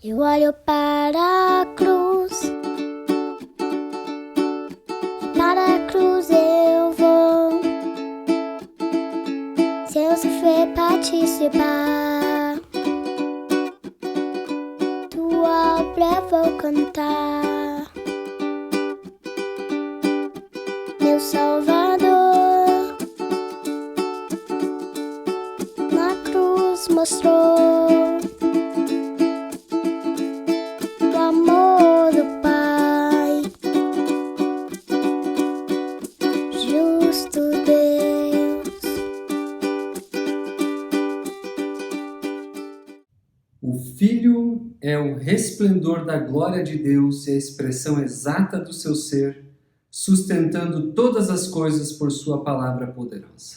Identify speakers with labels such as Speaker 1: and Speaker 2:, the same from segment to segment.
Speaker 1: Eu olho para a cruz, e para a cruz eu vou. Se eu sofrer participar, tua obra vou cantar. Meu Salvador na cruz mostrou o amor do Pai, justo Deus.
Speaker 2: O Filho é o resplendor da glória de Deus e a expressão exata do seu ser, sustentando todas as coisas por sua palavra poderosa.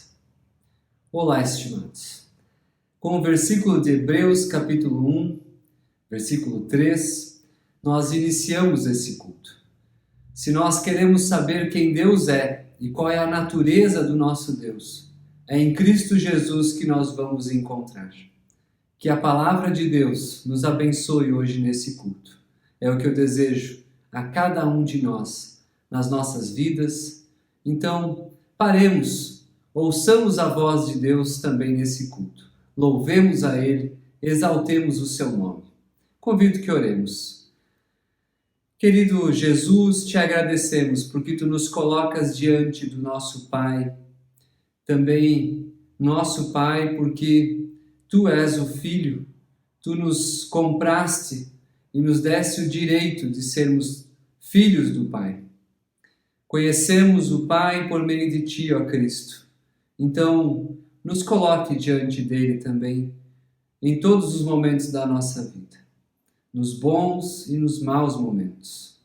Speaker 2: Olá, estimados. Com o versículo de Hebreus, capítulo 1, versículo 3, nós iniciamos esse culto. Se nós queremos saber quem Deus é e qual é a natureza do nosso Deus, é em Cristo Jesus que nós vamos encontrar. Que a palavra de Deus nos abençoe hoje nesse culto. É o que eu desejo a cada um de nós, nas nossas vidas. Então, paremos, ouçamos a voz de Deus também nesse culto. Louvemos a Ele, exaltemos o seu nome. Convido que oremos. Querido Jesus, te agradecemos porque tu nos colocas diante do nosso Pai. Também, nosso Pai, porque tu és o Filho, tu nos compraste e nos deste o direito de sermos filhos do Pai. Conhecemos o Pai por meio de ti, ó Cristo. Então, nos coloque diante dele também, em todos os momentos da nossa vida, nos bons e nos maus momentos.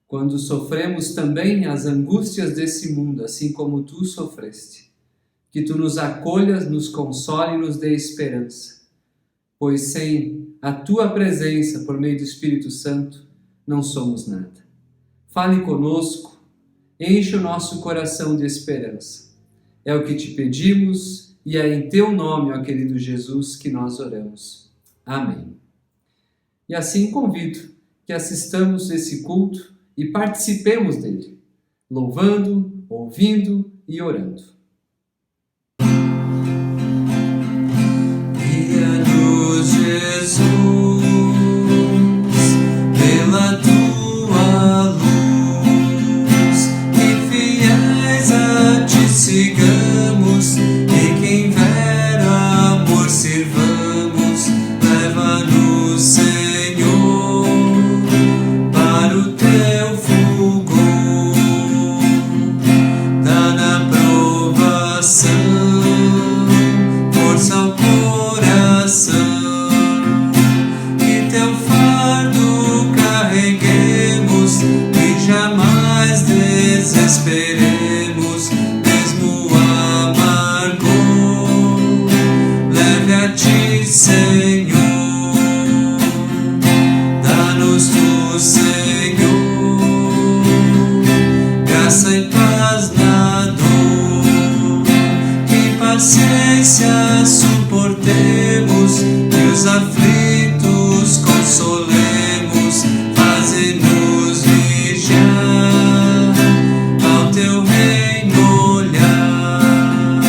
Speaker 2: Quando sofremos também as angústias desse mundo, assim como tu sofreste, que tu nos acolhas, nos console e nos dê esperança, pois sem a tua presença por meio do Espírito Santo, não somos nada. Fale conosco, enche o nosso coração de esperança. É o que te pedimos e é em teu nome, ó querido Jesus, que nós oramos. Amém. E assim convido que assistamos esse culto e participemos dele, louvando, ouvindo e orando.
Speaker 3: Guia-nos, Jesus, pela tua luz, e fiéis a ti sigamos, e quem ver amor sirvamos. Leva-nos, Senhor, para o teu fulgor, dá na provação força ao coração, que teu fardo carreguemos e jamais desesperemos, mesmo amargor. Leve a ti, Senhor, dá-nos tu, Senhor, graça e paz na dor, que paciência suportemos e os aflitos consolemos. Faze-nos vigiar, ao teu reino olhar,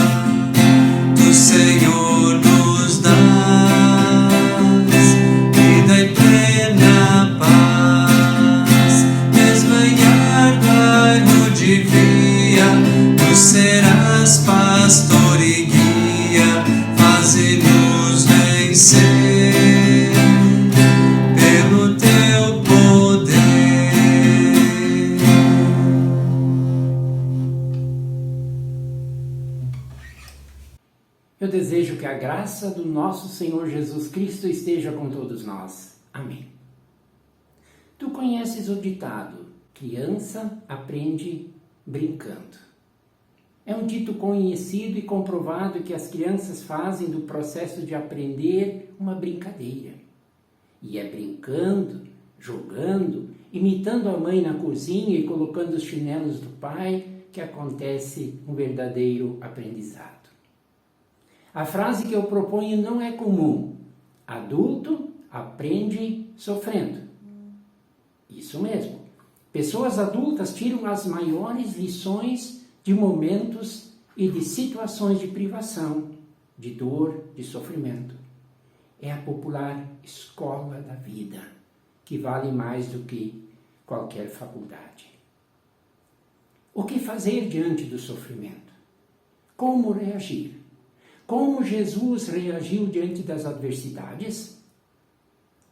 Speaker 3: do Senhor nos dás vida e plena paz. Mesmo em árduo e rude via, tu serás pastor e guia. Faze-nos vencer pelo teu poder.
Speaker 4: Eu desejo que a graça do nosso Senhor Jesus Cristo esteja com todos nós. Amém. Tu conheces o ditado: criança aprende brincando. É um dito conhecido e comprovado que as crianças fazem do processo de aprender uma brincadeira. E é brincando, jogando, imitando a mãe na cozinha e colocando os chinelos do pai que acontece um verdadeiro aprendizado. A frase que eu proponho não é comum. Adulto aprende sofrendo. Isso mesmo. Pessoas adultas tiram as maiores lições de momentos e de situações de privação, de dor, de sofrimento. É a popular escola da vida, que vale mais do que qualquer faculdade. O que fazer diante do sofrimento? Como reagir? Como Jesus reagiu diante das adversidades?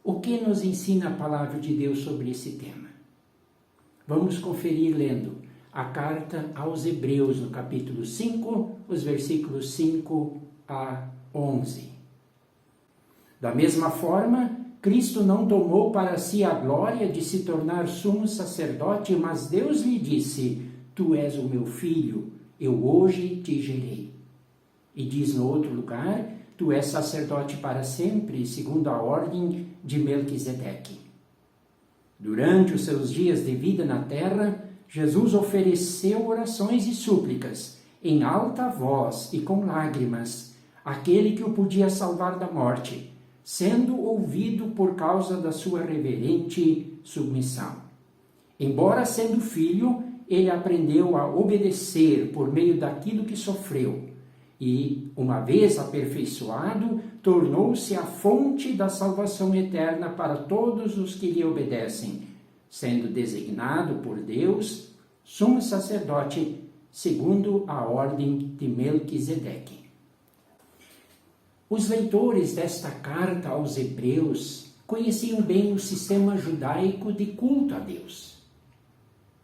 Speaker 4: O que nos ensina a palavra de Deus sobre esse tema? Vamos conferir lendo a carta aos Hebreus, no capítulo 5, os versículos 5 a 11. Da mesma forma, Cristo não tomou para si a glória de se tornar sumo sacerdote, mas Deus lhe disse: Tu és o meu filho, eu hoje te gerei. E diz no outro lugar: Tu és sacerdote para sempre, segundo a ordem de Melquisedeque. Durante os seus dias de vida na terra, Jesus ofereceu orações e súplicas, em alta voz e com lágrimas, àquele que o podia salvar da morte, sendo ouvido por causa da sua reverente submissão. Embora sendo filho, ele aprendeu a obedecer por meio daquilo que sofreu, e, uma vez aperfeiçoado, tornou-se a fonte da salvação eterna para todos os que lhe obedecem, sendo designado por Deus sumo sacerdote segundo a ordem de Melquisedeque. Os leitores desta carta aos Hebreus conheciam bem o sistema judaico de culto a Deus.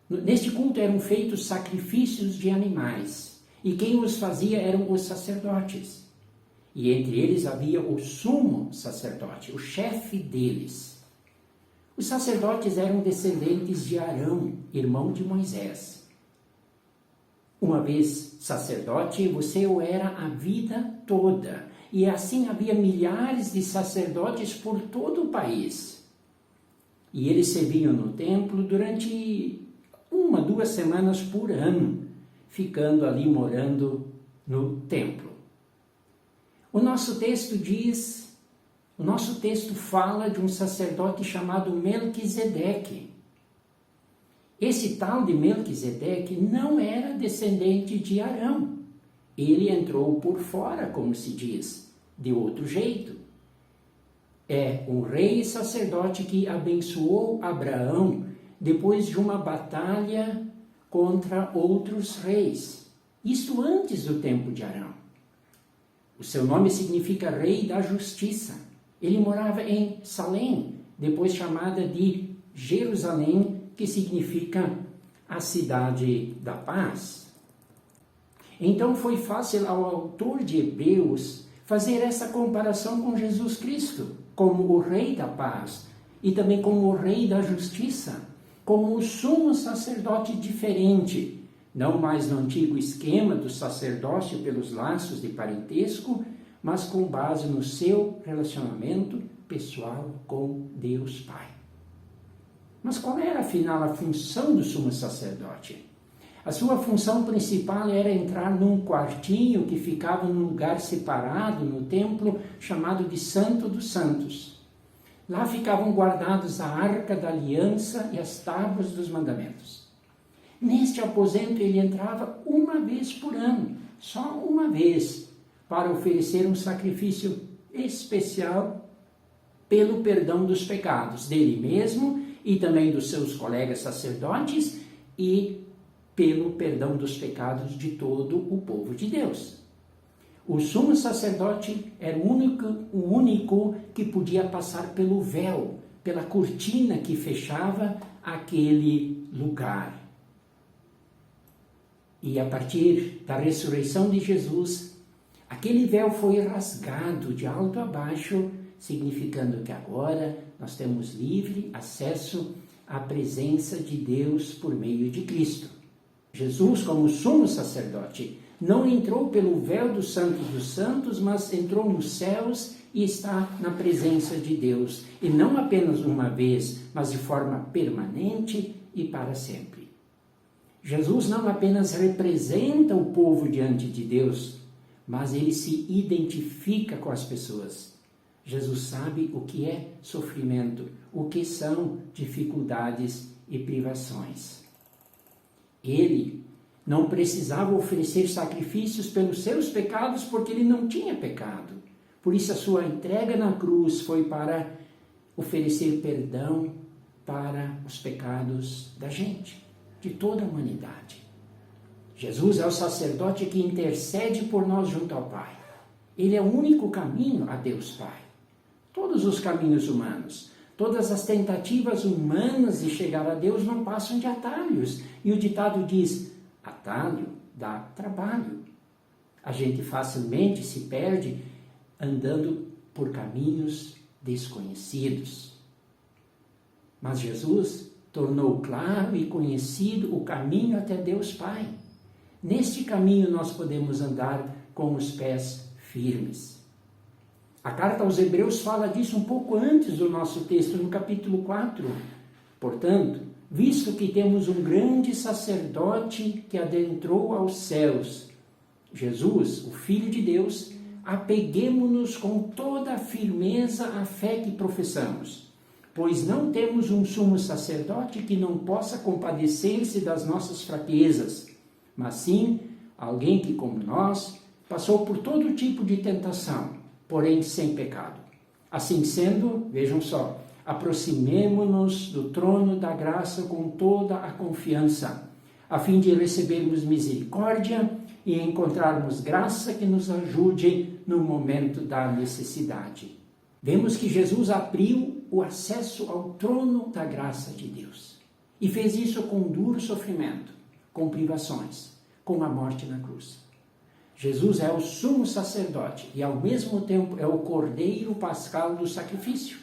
Speaker 4: Neste culto eram feitos sacrifícios de animais, e quem os fazia eram os sacerdotes. E entre eles havia o sumo sacerdote, o chefe deles. Os sacerdotes eram descendentes de Arão, irmão de Moisés. Uma vez sacerdote, você o era a vida toda. E assim havia milhares de sacerdotes por todo o país. E eles serviam no templo durante 1-2 semanas por ano, ficando ali morando no templo. O nosso texto fala de um sacerdote chamado Melquisedeque. Esse tal de Melquisedeque não era descendente de Arão. Ele entrou por fora, como se diz, de outro jeito. É um rei e sacerdote que abençoou Abraão depois de uma batalha contra outros reis. Isto antes do tempo de Arão. O seu nome significa Rei da Justiça. Ele morava em Salém, depois chamada de Jerusalém, que significa a cidade da paz. Então foi fácil ao autor de Hebreus fazer essa comparação com Jesus Cristo, como o Rei da paz, e também como o Rei da Justiça, como o sumo sacerdote diferente, não mais no antigo esquema do sacerdócio pelos laços de parentesco, mas com base no seu relacionamento pessoal com Deus Pai. Mas qual era, afinal, a função do sumo sacerdote? A sua função principal era entrar num quartinho que ficava num lugar separado no templo, chamado de Santo dos Santos. Lá ficavam guardados a Arca da Aliança e as Tábuas dos Mandamentos. Neste aposento ele entrava uma vez por ano, só uma vez, para oferecer um sacrifício especial pelo perdão dos pecados dele mesmo e também dos seus colegas sacerdotes e pelo perdão dos pecados de todo o povo de Deus. O sumo sacerdote era o único que podia passar pelo véu, pela cortina que fechava aquele lugar. E a partir da ressurreição de Jesus, aquele véu foi rasgado de alto a baixo, significando que agora nós temos livre acesso à presença de Deus por meio de Cristo. Jesus, como sumo sacerdote, não entrou pelo véu do Santo dos Santos, mas entrou nos céus e está na presença de Deus. E não apenas uma vez, mas de forma permanente e para sempre. Jesus não apenas representa o povo diante de Deus, mas ele se identifica com as pessoas. Jesus sabe o que é sofrimento, o que são dificuldades e privações. Ele não precisava oferecer sacrifícios pelos seus pecados porque ele não tinha pecado. Por isso a sua entrega na cruz foi para oferecer perdão para os pecados da gente, de toda a humanidade. Jesus é o sacerdote que intercede por nós junto ao Pai. Ele é o único caminho a Deus Pai. Todos os caminhos humanos, todas as tentativas humanas de chegar a Deus não passam de atalhos. E o ditado diz, atalho dá trabalho. A gente facilmente se perde andando por caminhos desconhecidos. Mas Jesus tornou claro e conhecido o caminho até Deus Pai. Neste caminho nós podemos andar com os pés firmes. A carta aos Hebreus fala disso um pouco antes do nosso texto, no capítulo 4. Portanto, visto que temos um grande sacerdote que adentrou aos céus, Jesus, o Filho de Deus, apeguemo-nos com toda a firmeza à fé que professamos, pois não temos um sumo sacerdote que não possa compadecer-se das nossas fraquezas, mas sim alguém que, como nós, passou por todo tipo de tentação, porém sem pecado. Assim sendo, vejam só, aproximemo-nos do trono da graça com toda a confiança, a fim de recebermos misericórdia e encontrarmos graça que nos ajude no momento da necessidade. Vemos que Jesus abriu o acesso ao trono da graça de Deus e fez isso com duro sofrimento, com privações, com a morte na cruz. Jesus é o sumo sacerdote e ao mesmo tempo é o cordeiro pascal do sacrifício,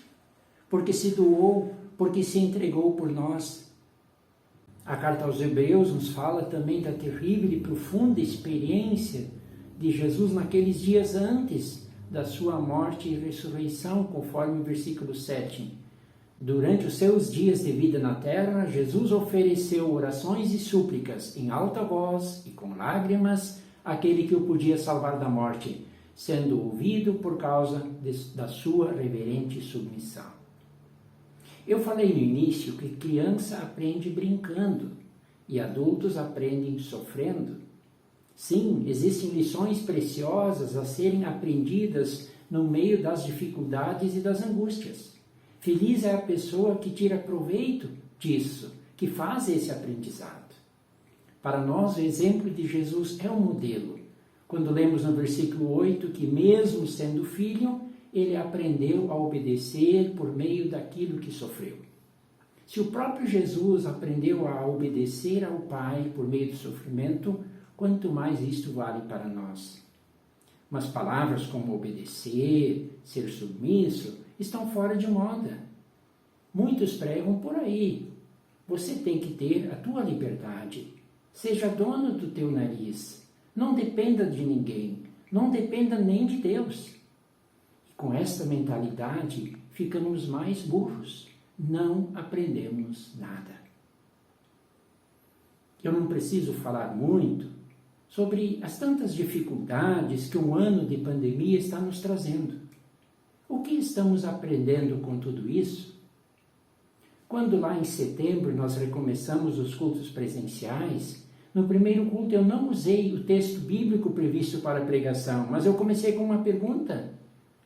Speaker 4: porque se doou, porque se entregou por nós. A carta aos Hebreus nos fala também da terrível e profunda experiência de Jesus naqueles dias antes da sua morte e ressurreição, conforme o versículo 7. Durante os seus dias de vida na terra, Jesus ofereceu orações e súplicas em alta voz e com lágrimas àquele que o podia salvar da morte, sendo ouvido por causa da sua reverente submissão. Eu falei no início que criança aprende brincando e adultos aprendem sofrendo. Sim, existem lições preciosas a serem aprendidas no meio das dificuldades e das angústias. Feliz é a pessoa que tira proveito disso, que faz esse aprendizado. Para nós, o exemplo de Jesus é um modelo. Quando lemos no versículo 8 que mesmo sendo filho, ele aprendeu a obedecer por meio daquilo que sofreu. Se o próprio Jesus aprendeu a obedecer ao Pai por meio do sofrimento, quanto mais isto vale para nós. Mas palavras como obedecer, ser submisso, estão fora de moda. Muitos pregam por aí. Você tem que ter a tua liberdade. Seja dono do teu nariz. Não dependa de ninguém. Não dependa nem de Deus. E com esta mentalidade, ficamos mais burros. Não aprendemos nada. Eu não preciso falar muito sobre as tantas dificuldades que um ano de pandemia está nos trazendo. O que estamos aprendendo com tudo isso? Quando lá em setembro nós recomeçamos os cultos presenciais, no primeiro culto eu não usei o texto bíblico previsto para a pregação, mas eu comecei com uma pergunta: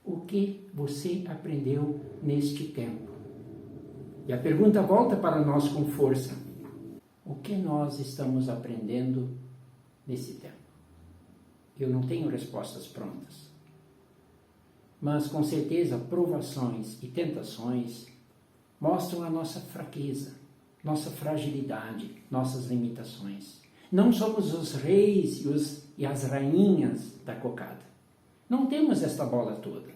Speaker 4: o que você aprendeu neste tempo? E a pergunta volta para nós com força: o que nós estamos aprendendo nesse tempo? Eu não tenho respostas prontas, mas com certeza provações e tentações mostram a nossa fraqueza, nossa fragilidade, nossas limitações. Não somos os reis e as rainhas da cocada. Não temos esta bola toda.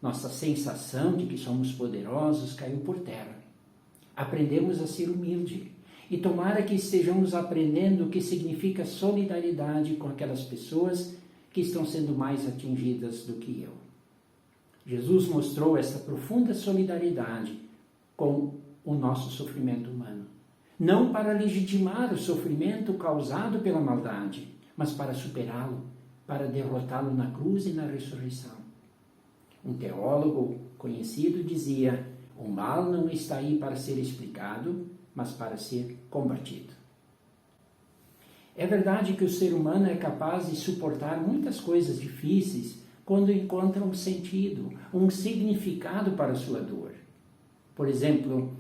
Speaker 4: Nossa sensação de que somos poderosos caiu por terra. Aprendemos a ser humilde. E tomara que estejamos aprendendo o que significa solidariedade com aquelas pessoas que estão sendo mais atingidas do que eu. Jesus mostrou essa profunda solidariedade com o nosso sofrimento humano. Não para legitimar o sofrimento causado pela maldade, mas para superá-lo, para derrotá-lo na cruz e na ressurreição. Um teólogo conhecido dizia: o mal não está aí para ser explicado, mas para ser combatido. É verdade que o ser humano é capaz de suportar muitas coisas difíceis quando encontra um sentido, um significado para a sua dor. Por exemplo,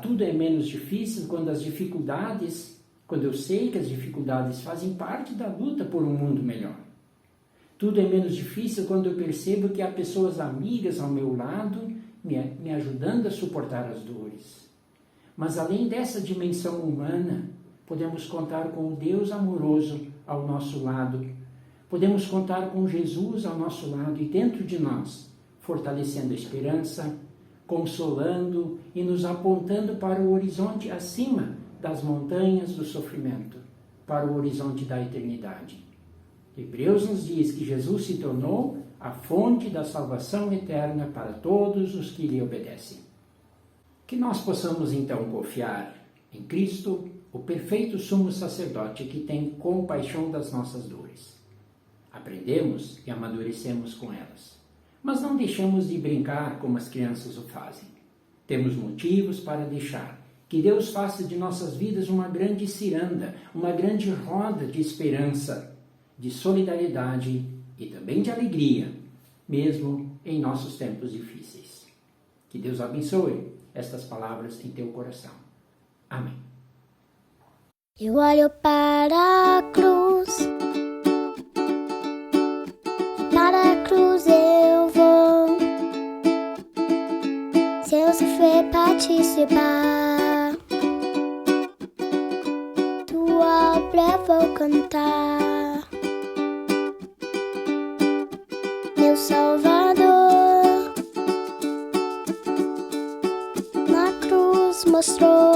Speaker 4: tudo é menos difícil quando eu sei que as dificuldades fazem parte da luta por um mundo melhor. Tudo é menos difícil quando eu percebo que há pessoas amigas ao meu lado me ajudando a suportar as dores. Mas além dessa dimensão humana, podemos contar com o Deus amoroso ao nosso lado. Podemos contar com Jesus ao nosso lado e dentro de nós, fortalecendo a esperança, consolando e nos apontando para o horizonte acima das montanhas do sofrimento, para o horizonte da eternidade. Hebreus nos diz que Jesus se tornou a fonte da salvação eterna para todos os que lhe obedecem. Que nós possamos então confiar em Cristo, o perfeito sumo sacerdote que tem compaixão das nossas dores. Aprendemos e amadurecemos com elas, mas não deixamos de brincar como as crianças o fazem. Temos motivos para deixar que Deus faça de nossas vidas uma grande ciranda, uma grande roda de esperança, de solidariedade e também de alegria, mesmo em nossos tempos difíceis. Que Deus abençoe estas palavras em teu coração. Amém.
Speaker 1: Eu olho para a cruz, para a cruz eu vou. Se eu sofrer participar, tua obra vou cantar. Meu Salvador na cruz mostrou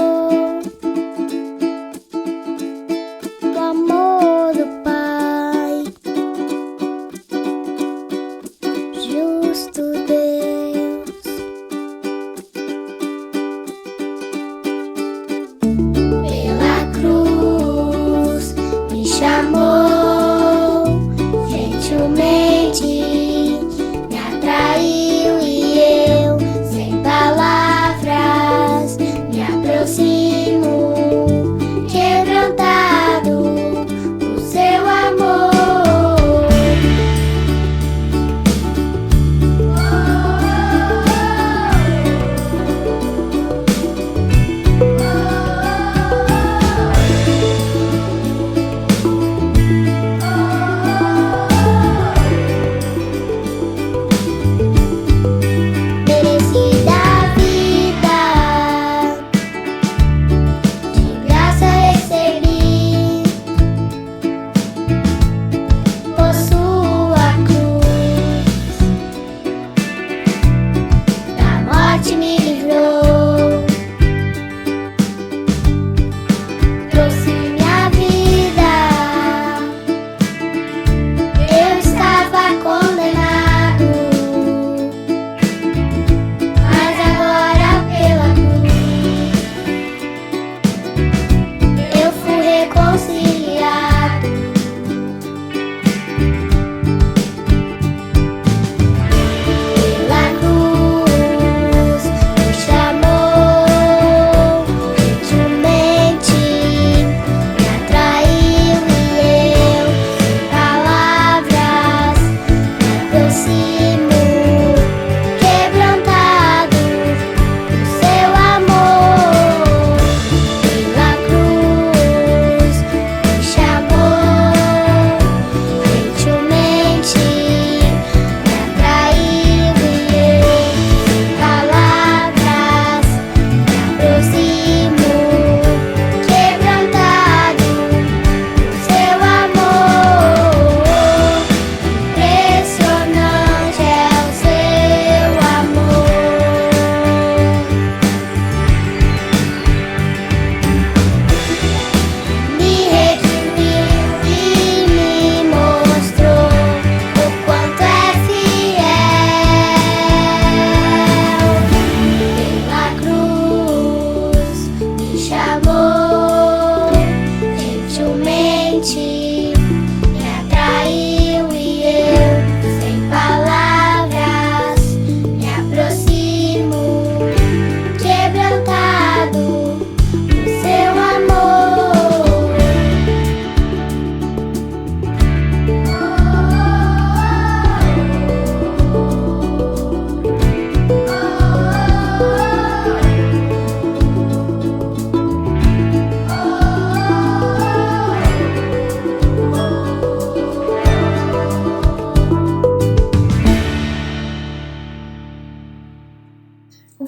Speaker 1: o amor do Pai, justo Deus. Pela cruz me chamou, gentilmente me atraiu e eu, sem palavras, me aproximo.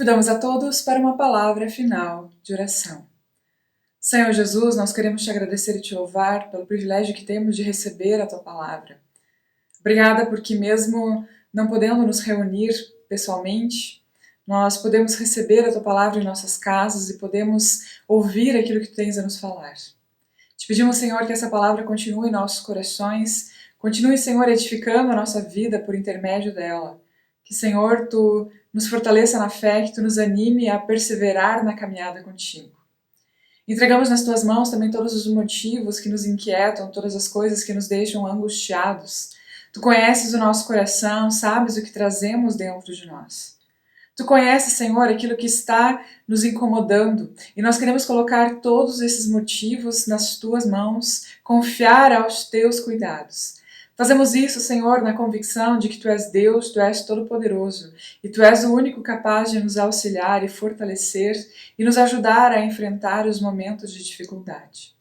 Speaker 5: Convidamos a todos para uma palavra final de oração. Senhor Jesus, nós queremos te agradecer e te louvar pelo privilégio que temos de receber a tua palavra. Obrigada porque mesmo não podendo nos reunir pessoalmente, nós podemos receber a tua palavra em nossas casas e podemos ouvir aquilo que tu tens a nos falar. Te pedimos, Senhor, que essa palavra continue em nossos corações, continue, Senhor, edificando a nossa vida por intermédio dela. Que, Senhor, tu nos fortaleça na fé, que tu nos anime a perseverar na caminhada contigo. Entregamos nas tuas mãos também todos os motivos que nos inquietam, todas as coisas que nos deixam angustiados. Tu conheces o nosso coração, sabes o que trazemos dentro de nós. Tu conheces, Senhor, aquilo que está nos incomodando e nós queremos colocar todos esses motivos nas tuas mãos, confiar aos teus cuidados. Fazemos isso, Senhor, na convicção de que tu és Deus, tu és todo-poderoso e tu és o único capaz de nos auxiliar e fortalecer e nos ajudar a enfrentar os momentos de dificuldade.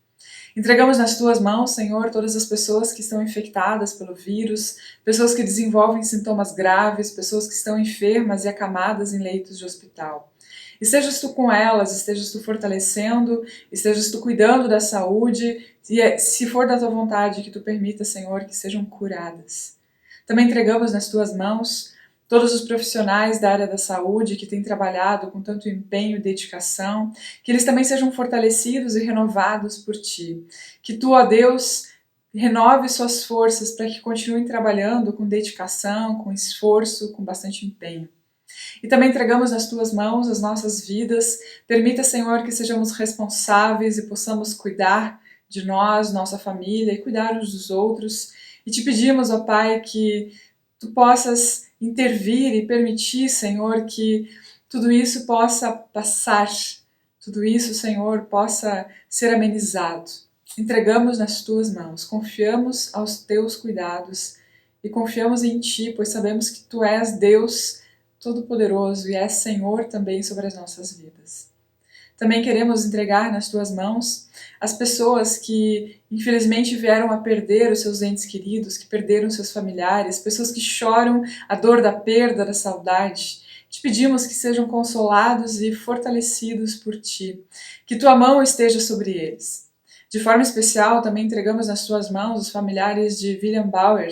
Speaker 5: Entregamos nas tuas mãos, Senhor, todas as pessoas que estão infectadas pelo vírus, pessoas que desenvolvem sintomas graves, pessoas que estão enfermas e acamadas em leitos de hospital. Estejas tu com elas, estejas tu fortalecendo, estejas tu cuidando da saúde, e se for da tua vontade que tu permita, Senhor, que sejam curadas. Também entregamos nas tuas mãos todos os profissionais da área da saúde que têm trabalhado com tanto empenho e dedicação, que eles também sejam fortalecidos e renovados por ti. Que tu, ó Deus, renove suas forças para que continuem trabalhando com dedicação, com esforço, com bastante empenho. E também entregamos nas tuas mãos as nossas vidas. Permita, Senhor, que sejamos responsáveis e possamos cuidar de nós, nossa família e cuidar uns dos outros. E te pedimos, ó Pai, que tu possas intervir e permitir, Senhor, que tudo isso possa passar, tudo isso, Senhor, possa ser amenizado. Entregamos nas tuas mãos, confiamos aos teus cuidados e confiamos em ti, pois sabemos que tu és Deus Todo-Poderoso e és Senhor também sobre as nossas vidas. Também queremos entregar nas tuas mãos as pessoas que infelizmente vieram a perder os seus entes queridos, que perderam seus familiares, pessoas que choram a dor da perda, da saudade. Te pedimos que sejam consolados e fortalecidos por ti, que tua mão esteja sobre eles. De forma especial, também entregamos nas tuas mãos os familiares de William Bauer,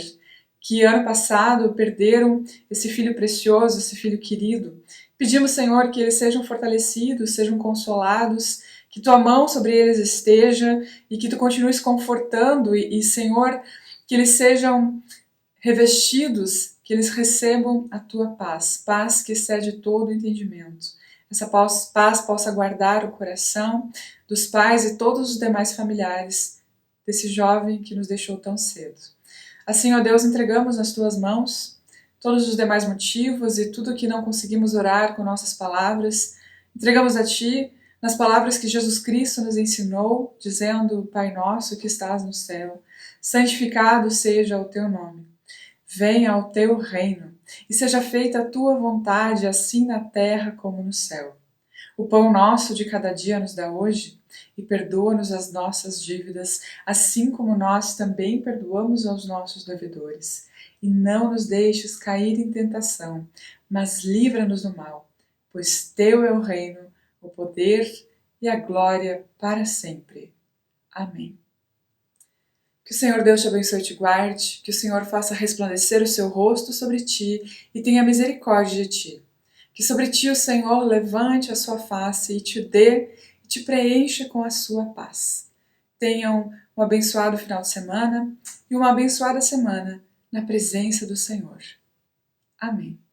Speaker 5: que ano passado perderam esse filho precioso, esse filho querido. Pedimos, Senhor, que eles sejam fortalecidos, sejam consolados, que tua mão sobre eles esteja e que tu continues confortando e Senhor, que eles sejam revestidos, que eles recebam a tua paz, paz que excede todo entendimento. Essa paz possa guardar o coração dos pais e todos os demais familiares desse jovem que nos deixou tão cedo. Assim, ó Deus, entregamos nas tuas mãos todos os demais motivos e tudo que não conseguimos orar com nossas palavras. Entregamos a ti nas palavras que Jesus Cristo nos ensinou, dizendo: Pai nosso que estás no céu, santificado seja o teu nome. Venha o teu reino e seja feita a tua vontade, assim na terra como no céu. O pão nosso de cada dia nos dá hoje e perdoa-nos as nossas dívidas, assim como nós também perdoamos aos nossos devedores. E não nos deixes cair em tentação, mas livra-nos do mal, pois teu é o reino, o poder e a glória para sempre. Amém. Que o Senhor Deus te abençoe e te guarde, que o Senhor faça resplandecer o seu rosto sobre ti e tenha misericórdia de ti. Que sobre ti o Senhor levante a sua face e te dê e te preencha com a sua paz. Tenham um abençoado final de semana e uma abençoada semana na presença do Senhor. Amém.